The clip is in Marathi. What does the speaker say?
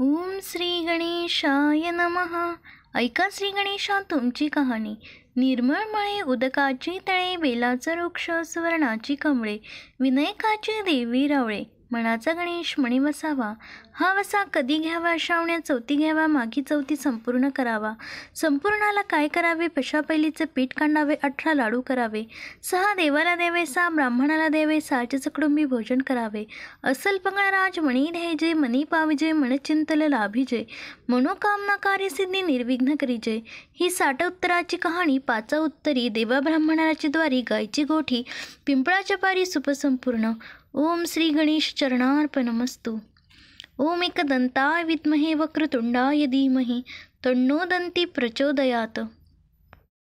ओम श्री गणेशाय नमः. ऐका श्री गणेशा तुमची कहाणी. निर्मळ मळे उदकाची तळे, बेलाचं वृक्ष सुवर्णाची कमळे, विनायकाची देवी रावळे, मनाचा गणेश मणी वसावा. हा वसा कधी घ्यावा, श्रावण्यात चौथी घ्यावा, माघी चौथी संपूर्ण करावा. संपूर्णाला काय करावे, पशा पहिलीचे पीठ कांडावे, 18 लाडू करावे, 6 देवाला द्यावे, 6 ब्राह्मणाला द्यावे, 6चे कुटुंबी भोजन करावे. असल पंगळराज मणी ध्यायजे, मनी पाविजे, मनचिंतल लाभिजे, मनोकामना कार्यसिद्धी निर्विघ्न करीजे. ही 60 उत्तराची कहाणी. 5 उत्तरी देवा ब्राह्मणाची द्वारी, गायची गोठी, पिंपळाच्या पारी सुपसंपूर्ण. ओम श्री गणेश चरणार्पणमस्तु. ओम एकदंताय विद्महे वक्रतुंडाय धीमहि तन्नो दन्ती प्रचोदयात.